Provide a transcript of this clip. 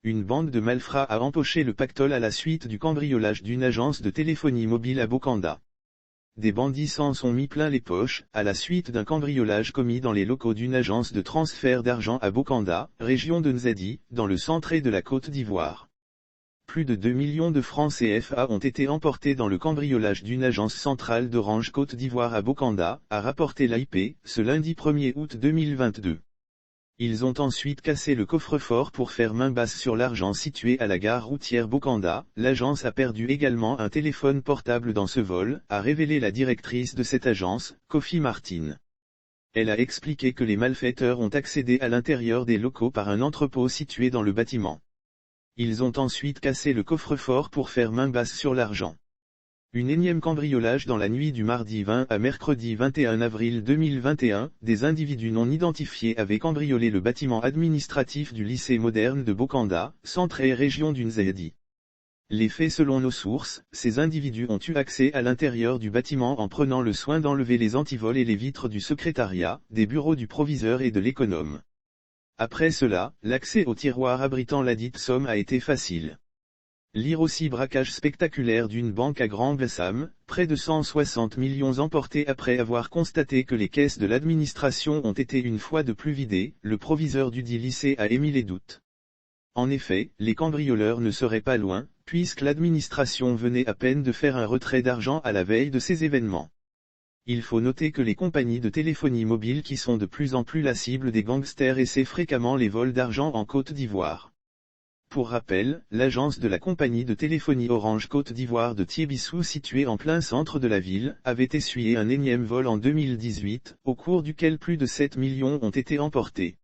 Une bande de malfrats a empoché le pactole à la suite du cambriolage d'une agence de téléphonie mobile à Bokanda. Des bandits s'en sont mis plein les poches, à la suite d'un cambriolage commis dans les locaux d'une agence de transfert d'argent à Bokanda, région de Nzadi, dans le centre de la Côte d'Ivoire. Plus de 2 millions de francs CFA ont été emportés dans le cambriolage d'une agence centrale d'Orange Côte d'Ivoire à Bokanda, a rapporté l'AIP, ce lundi 1er août 2022. Ils ont ensuite cassé le coffre-fort pour faire main basse sur l'argent situé à la gare routière Bokanda. L'agence a perdu également un téléphone portable dans ce vol, a révélé la directrice de cette agence, Kofi Martin. Elle a expliqué que les malfaiteurs ont accédé à l'intérieur des locaux par un entrepôt situé dans le bâtiment. Ils ont ensuite cassé le coffre-fort pour faire main basse sur l'argent. Une énième cambriolage dans la nuit du mardi 20 à mercredi 21 avril 2021, des individus non identifiés avaient cambriolé le bâtiment administratif du lycée moderne de Bokanda, centre et région du Nzadi. Les faits selon nos sources, ces individus ont eu accès à l'intérieur du bâtiment en prenant le soin d'enlever les antivols et les vitres du secrétariat, des bureaux du proviseur et de l'économe. Après cela, l'accès au tiroir abritant ladite somme a été facile. Lire aussi braquage spectaculaire d'une banque à Grand-Bassam, près de 160 millions emportés après avoir constaté que les caisses de l'administration ont été une fois de plus vidées, le proviseur du dit lycée a émis les doutes. En effet, les cambrioleurs ne seraient pas loin, puisque l'administration venait à peine de faire un retrait d'argent à la veille de ces événements. Il faut noter que les compagnies de téléphonie mobile qui sont de plus en plus la cible des gangsters essaient fréquemment les vols d'argent en Côte d'Ivoire. Pour rappel, l'agence de la compagnie de téléphonie Orange Côte d'Ivoire de Thiébissou située en plein centre de la ville, avait essuyé un énième vol en 2018, au cours duquel plus de 7 millions ont été emportés.